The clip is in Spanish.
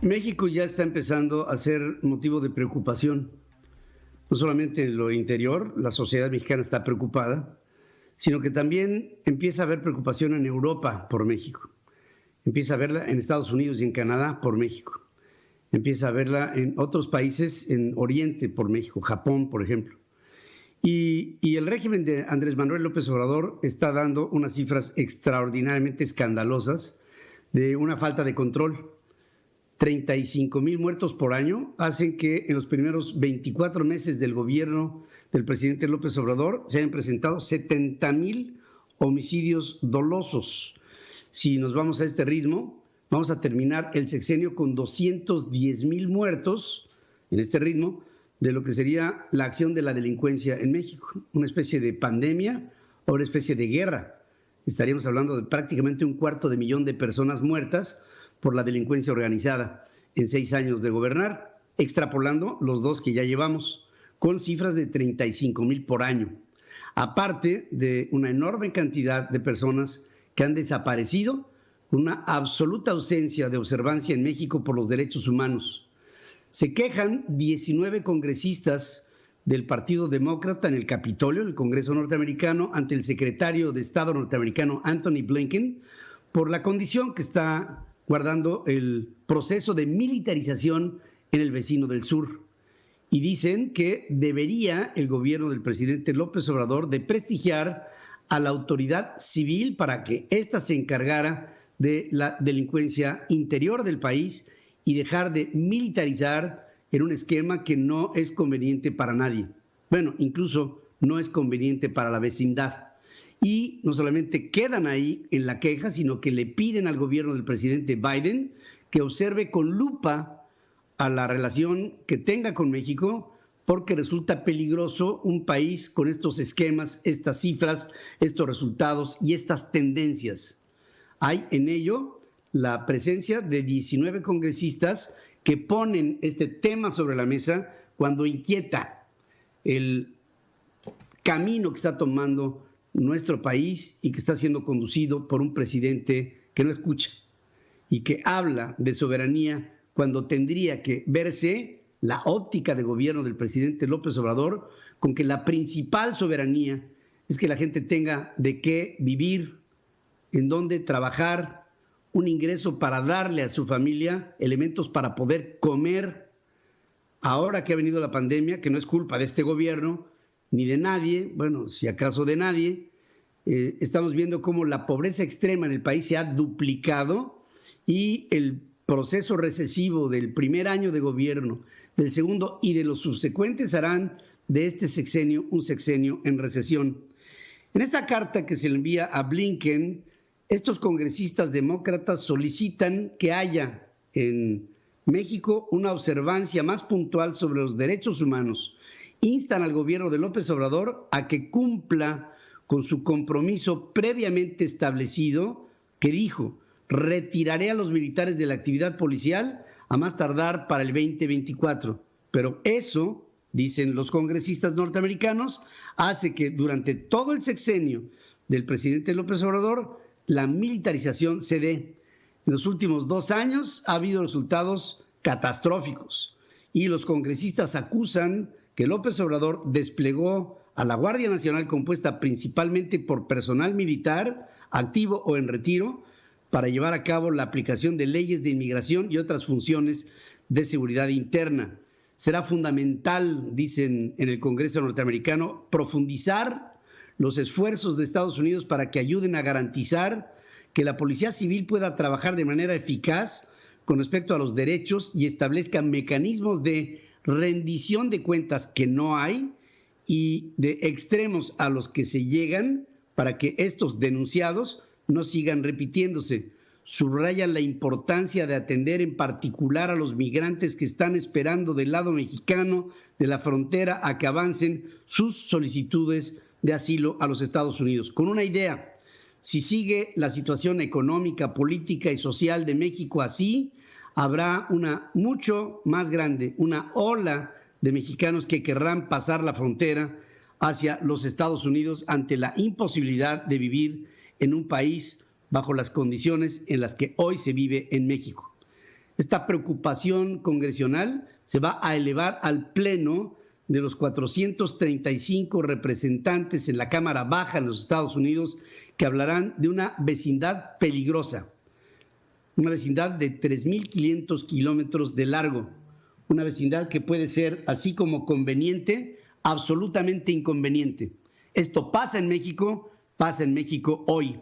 México ya está empezando a ser motivo de preocupación. No solamente en lo interior, la sociedad mexicana está preocupada, sino que también empieza a haber preocupación en Europa por México. Empieza a verla en Estados Unidos y en Canadá por México. Empieza a verla en otros países en Oriente por México, Japón, por ejemplo. Y el régimen de Andrés Manuel López Obrador está dando unas cifras extraordinariamente escandalosas de una falta de control. 35,000 muertos por año hacen que en los primeros 24 meses del gobierno del presidente López Obrador se hayan presentado 70,000 homicidios dolosos. Si nos vamos a este ritmo, vamos a terminar el sexenio con 210,000 muertos en este ritmo de lo que sería la acción de la delincuencia en México, una especie de pandemia o una especie de guerra. Estaríamos hablando de prácticamente 250,000 de personas muertas por la delincuencia organizada en 6 años de gobernar, extrapolando los 2 que ya llevamos, con cifras de 35,000 por año, aparte de una enorme cantidad de personas que han desaparecido, una absoluta ausencia de observancia en México por los derechos humanos. Se quejan 19 congresistas del Partido Demócrata en el Capitolio, en el Congreso norteamericano, ante el secretario de Estado norteamericano Anthony Blinken, por la condición que está guardando el proceso de militarización en el vecino del sur. Y dicen que debería el gobierno del presidente López Obrador de prestigiar a la autoridad civil para que ésta se encargara de la delincuencia interior del país y dejar de militarizar en un esquema que no es conveniente para nadie. Bueno, incluso no es conveniente para la vecindad. Y no solamente quedan ahí en la queja, sino que le piden al gobierno del presidente Biden que observe con lupa a la relación que tenga con México, porque resulta peligroso un país con estos esquemas, estas cifras, estos resultados y estas tendencias. Hay en ello la presencia de 19 congresistas que ponen este tema sobre la mesa cuando inquieta el camino que está tomando nuestro país y que está siendo conducido por un presidente que no escucha y que habla de soberanía cuando tendría que verse la óptica de gobierno del presidente López Obrador con que la principal soberanía es que la gente tenga de qué vivir, en dónde trabajar, un ingreso para darle a su familia elementos para poder comer. Ahora que ha venido la pandemia, que no es culpa de este gobierno ni de nadie, bueno, si acaso de nadie, estamos viendo cómo la pobreza extrema en el país se ha duplicado y el proceso recesivo del primer año de gobierno, del segundo y de los subsecuentes harán de este sexenio un sexenio en recesión. En esta carta que se le envía a Blinken, estos congresistas demócratas solicitan que haya en México una observancia más puntual sobre los derechos humanos. Instan al gobierno de López Obrador a que cumpla con su compromiso previamente establecido que dijo: retiraré a los militares de la actividad policial a más tardar para el 2024. Pero eso, dicen los congresistas norteamericanos, hace que durante todo el sexenio del presidente López Obrador la militarización se dé. En los últimos 2 años ha habido resultados catastróficos y los congresistas acusan que López Obrador desplegó a la Guardia Nacional, compuesta principalmente por personal militar activo o en retiro, para llevar a cabo la aplicación de leyes de inmigración y otras funciones de seguridad interna. Será fundamental, dicen en el Congreso norteamericano, profundizar los esfuerzos de Estados Unidos para que ayuden a garantizar que la Policía Civil pueda trabajar de manera eficaz con respecto a los derechos y establezca mecanismos de rendición de cuentas que no hay y de extremos a los que se llegan para que estos denunciados no sigan repitiéndose. Subrayan la importancia de atender en particular a los migrantes que están esperando del lado mexicano de la frontera a que avancen sus solicitudes de asilo a los Estados Unidos. Con una idea: si sigue la situación económica, política y social de México así, habrá una mucho más grande, una ola de mexicanos que querrán pasar la frontera hacia los Estados Unidos ante la imposibilidad de vivir en un país bajo las condiciones en las que hoy se vive en México. Esta preocupación congresional se va a elevar al Pleno de los 435 representantes en la Cámara Baja en los Estados Unidos, que hablarán de una vecindad peligrosa, una vecindad de 3.500 kilómetros de largo, una vecindad que puede ser, así como conveniente, absolutamente inconveniente. Esto pasa en México hoy.